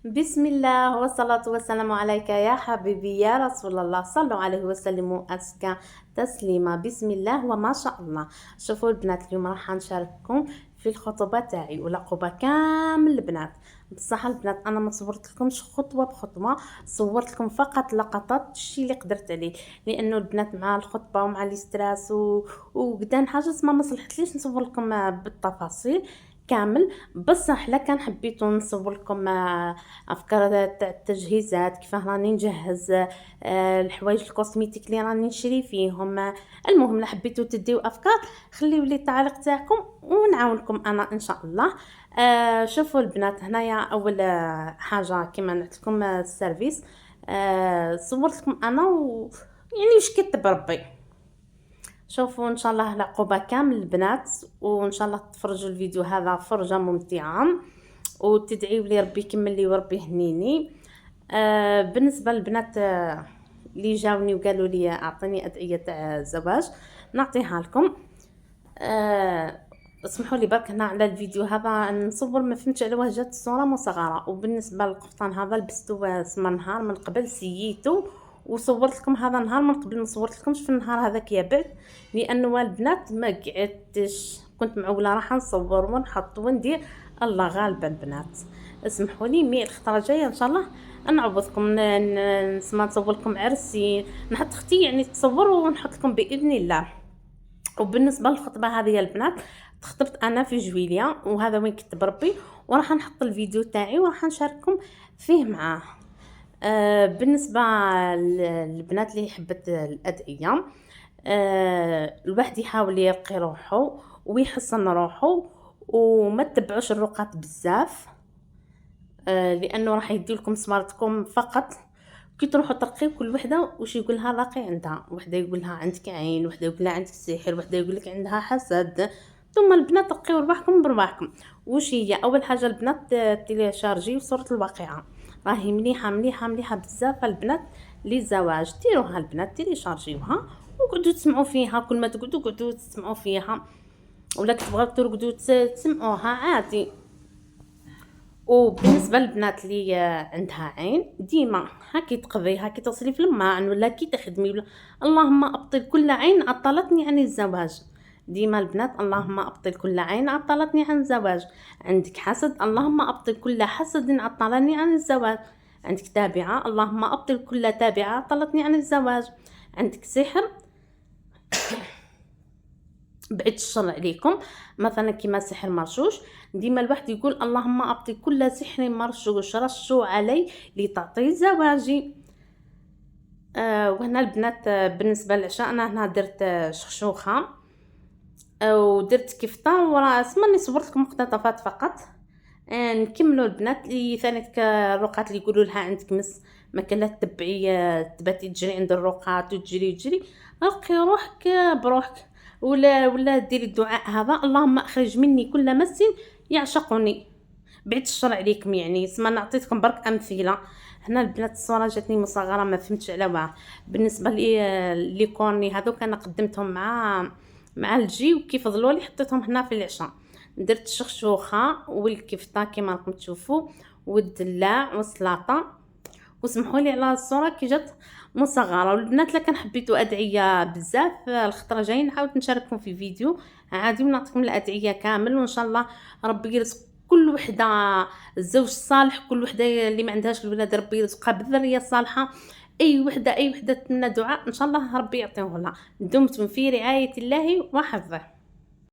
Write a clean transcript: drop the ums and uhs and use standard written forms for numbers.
بسم الله والصلاة والسلام عليك يا حبيبي يا رسول الله، صلوا عليه وسلموا أزكى تسليما. بسم الله وما شاء الله. شوفوا البنات، اليوم راح نشارككم في الخطوبة تاعي والعقوبة كامل البنات. بصح البنات انا ما صورت لكمش خطوه بخطوه، صورت لكم فقط لقطات الشيء اللي قدرت عليه، لانه البنات مع الخطبه ومع الاستراس وقدام حاجه ما صلحتليش نصور لكم بالتفاصيل كامل. بصح لا كان حبيتو نصور لكم افكار تاع التجهيزات، كيف راني نجهز الحوايج الكوسميتيك اللي راني نشري فيهم. المهم لا حبيتو تديو افكار خليو لي التعليق تاعكم ونعاونكم انا ان شاء الله. شوفوا البنات، هنايا اول حاجه كما قلت لكم السيرفيس. صورت لكم انا يعني وش كتب ربي. شوفوا ان شاء الله العقوبه كامل البنات، وان شاء الله تفرجوا الفيديو هذا فرجه ممتعه، وتدعيوا لي ربي يكمل لي وربي يهنيني. بالنسبه للبنات اللي جاوني وقالوا لي اعطيني ادعيه تاع الزواج، نعطيها لكم. اسمحوا لي برك هنا على الفيديو هذا نصور، ما فهمتش على واه جات الصوره مصغره. وبالنسبه للقفطان هذا لبستو سما نهار من قبل سييتو، وصورت لكم هذا نهار من قبل، ما صورت لكمش في النهار هذاك يا بعد، لانه البنات ما قعدتش، كنت معوله راح نصور ونحط وندير. الله غالبه البنات، اسمحوا لي. مي الخطره جايه ان شاء الله نعوضكم، نسمع نصور لكم عرسي، نحط اختي يعني تصور ونحط لكم باذن الله. وبالنسبه للخطبه هذه يا البنات، تخطبت انا في جويليا، وهذا وين كتب ربي، وراح نحط الفيديو تاعي وراح نشارككم فيه معاه. بالنسبه للبنات اللي حبت الادعيه، الواحد يحاول يرقي روحه ويحسن روحه، وما تتبعوش الرقات بزاف، لانه راح يدي لكم سمارتكم فقط. كي تروحوا ترقيو كل وحده وش يقولها راقي عندها، وحده يقولها عندك عين، وحده يقولها عندك سحر، وحده يقول لك عندها حسد. ثم البنات رقيو رواحكم برواحكم. وش هي اول حاجه البنات؟ تيليشارجيو صوره الواقعه، راهي مليحه مليحه مليحه بزاف البنات للزواج. ديروها البنات، تيليشارجيوها وقعدوا تسمعوا فيها، كل ما تقعدوا قعدوا تسمعوا فيها، ولا تبغاو ترقدوا تسمعوها عادي. وبالنسبه للبنات اللي عندها عين، ديما هاكي تقضي، هاكي تصلي في الماعن، ولا كي تخدمي، ولا اللهم ابطل كل عين عطلتني عن الزواج. ديما البنات اللهم ابطل كل عين عطلتني عن الزواج. عندك حسد، اللهم ابطل كل حسد عطلني عن الزواج. عندك تابعه، اللهم ابطل كل تابعه عطلتني عن الزواج. عندك سحر، بعد الشر عليكم، مثلا كيما سحر مرشوش، ديما الواحد يقول اللهم ابطل كل سحر مرشوش رشوا علي لتعطي زواجي. وهنا البنات بالنسبه للعشاء، انا هنا درت شخشوخه، ودرت كفته وراس، ماني صورت لكم مقتطفات فقط. نكملوا البنات اللي ثاني الرقات اللي يقولوا لها عندك مس، ما كان لا تبعي تباتي تجري عند الرقات وتجري رقي روحك بروحك، ولا ديري الدعاء هذا، اللهم اخرج مني كل مس يعشقني، بعد الشر عليكم. يعني اسمع نعطيتكم برك امثله. هنا البنات الصوره جاتني مصغره، ما فهمتش على واه. بالنسبه لي كورني هذوك انا قدمتهم مع الجي، وكيف فضلوا لي حطيتهم هنا في العشاء. درت الشخشوخه والكفته كما راكم تشوفوا، والدلاع والسلطه. وسمحوا لي على الصوره كي جات مصغره. والبنات لا كان حبيتوا ادعيه بزاف، الخطره جاي نحاول نشارككم في فيديو عادي ونعطيكم الادعيه كامل، وان شاء الله ربي يرزق كل وحده الزوج الصالح، كل وحده اللي ما عندهاش الولاد ربي يرزقها بالذريه الصالحه. اي وحده تمنى دعاء ان شاء الله ربي يعطيه لها. دمتم في رعايه الله وحفظه.